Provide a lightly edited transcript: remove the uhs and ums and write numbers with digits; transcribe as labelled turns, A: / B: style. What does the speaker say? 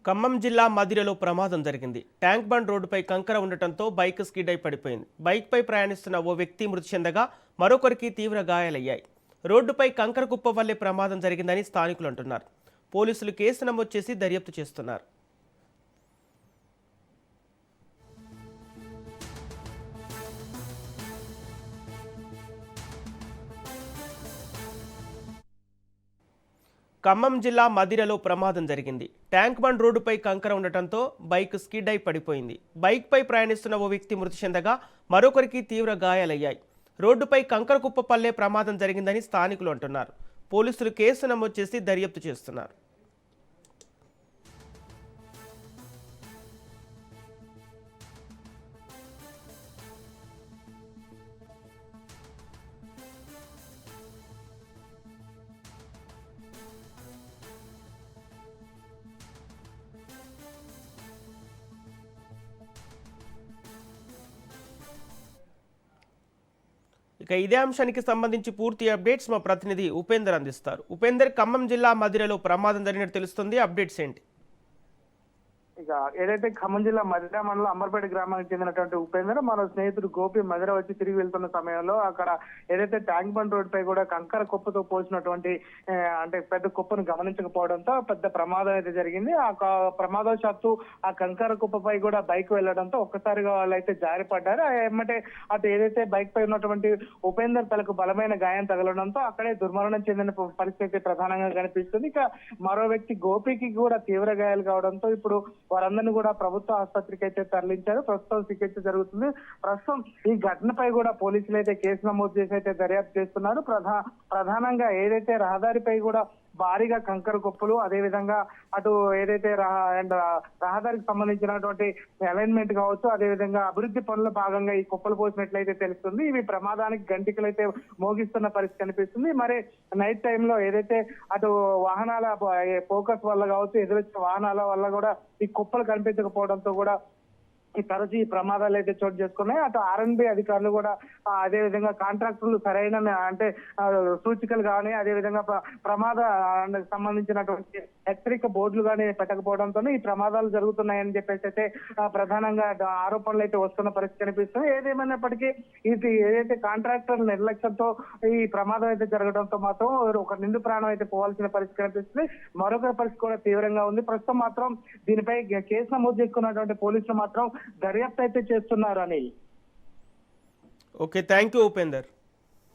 A: ఖమ్మం జిల్లా మదిరలో ప్రమాదం జరిగింది. ట్యాంక్ బండ్ రోడ్డుపై కంకర ఉండటంతో బైక్ స్కిడ్ అయి పడిపోయింది. బైక్పై ప్రయాణిస్తున్న ఓ వ్యక్తి మృతి చెందగా మరొకరికి తీవ్ర గాయాలయ్యాయి. రోడ్డుపై కంకర కుప్ప వల్లే ప్రమాదం జరిగిందని స్థానికులు అంటున్నారు. పోలీసులు కేసు నమోదు చేసి దర్యాప్తు చేస్తున్నారు. ఖమ్మం జిల్లా మదిరలో ప్రమాదం జరిగింది. ట్యాంక్ బండ్ రోడ్డుపై కంకర ఉండటంతో బైక్ స్కిడ్ అయి పడిపోయింది. బైక్పై ప్రయాణిస్తున్న ఓ వ్యక్తి మృతి చెందగా మరొకరికి తీవ్ర గాయాలయ్యాయి. రోడ్డుపై కంకర కుప్ప పల్లె ప్రమాదం జరిగిందని స్థానికులు అంటున్నారు. పోలీసులు కేసు నమోదు చేసి దర్యాప్తు చేస్తున్నారు. ఇక ఇదే అంశానికి సంబంధించి పూర్తి అప్డేట్స్ మా ప్రతినిధి ఉపేందర్ అందిస్తారు. ఉపేందర్, ఖమ్మం జిల్లా మదిరలో ప్రమాదం జరిగినట్టు తెలుస్తుంది. అప్డేట్స్ ఏంటి?
B: ఇక ఏదైతే ఖమ్మం జిల్లా మదిర మండలం అంబర్పేట గ్రామానికి చెందినటువంటి ఉపేందర్ మన స్నేహితుడు గోపి మదిర వచ్చి తిరిగి వెళ్తున్న సమయంలో అక్కడ ఏదైతే ట్యాంక్ బండ్ రోడ్ పై కూడా కంకర కుప్పతో పోసినటువంటి అంటే పెద్ద కుప్పను గమనించకపోవడంతో పెద్ద ప్రమాదం అయితే జరిగింది. ఆ ప్రమాదవశాత్తు ఆ కంకర కుప్పపై కూడా బైక్ వెళ్లడంతో ఒక్కసారిగా వాళ్ళు అయితే జారిపడ్డారు. ఏమంటే అటు ఏదైతే బైక్ పై ఉన్నటువంటి ఉపేందర్ తలకు బలమైన గాయం తగలడంతో అక్కడే దుర్మరణం చెందిన పరిస్థితి ప్రధానంగా కనిపిస్తుంది. ఇక మరో వ్యక్తి గోపికి కూడా తీవ్ర గాయాలు కావడంతో ఇప్పుడు వారందరినీ కూడా ప్రభుత్వ ఆసుపత్రికి అయితే తరలించారు. ప్రస్తుతం చికిత్స జరుగుతుంది. ప్రస్తుతం ఈ ఘటనపై కూడా పోలీసులు అయితే కేసు నమోదు చేసి అయితే దర్యాప్తు చేస్తున్నారు. ప్రధానంగా ఏదైతే రహదారిపై కూడా భారీగా కంకర కుప్పలు, అదే విధంగా అటు ఏదైతే రహదారికి సంబంధించినటువంటి అలైన్మెంట్ కావచ్చు, అదే విధంగా అభివృద్ధి పనుల భాగంగా ఈ కుప్పలు పోసినట్లయితే తెలుస్తుంది. ఇవి ప్రమాదానికి గంటికలు అయితే మోగిస్తున్న పరిస్థితి కనిపిస్తుంది. మరి నైట్ టైంలో ఏదైతే అటు వాహనాల ఫోకస్ వల్ల కావచ్చు, ఎదురొచ్చే వాహనాల వల్ల కూడా ఈ కుప్పలు కనిపించకపోవడంతో కూడా తరచు ఈ ప్రమాదాలు అయితే చోటు చేసుకున్నాయి. అటు ఆర్ఎన్బి అధికారులు కూడా అదే విధంగా కాంట్రాక్టర్లు సరైన అంటే సూచికలు కానీ, అదే విధంగా ప్రమాద సంబంధించినటువంటి హెచ్చరిక బోర్డులు కానీ పెట్టకపోవడంతో ఈ ప్రమాదాలు జరుగుతున్నాయని చెప్పేసి అయితే ప్రధానంగా ఆరోపణలు అయితే వస్తున్న పరిస్థితి కనిపిస్తుంది. ఏదేమైనప్పటికీ ఇది ఏదైతే కాంట్రాక్టర్ నిర్లక్ష్యంతో ఈ ప్రమాదం అయితే జరగడంతో మాత్రం ఒక నిండు ప్రాణం అయితే పోవాల్సిన పరిస్థితి కనిపిస్తుంది. మరొకరి పరిస్థితి కూడా తీవ్రంగా ఉంది. ప్రస్తుతం మాత్రం దీనిపై కేసు నమోదు చేసుకున్నటువంటి పోలీసులు మాత్రం దర్యాప్తు అయితే చేస్తున్నారు అని.
A: Okay, thank you Upender.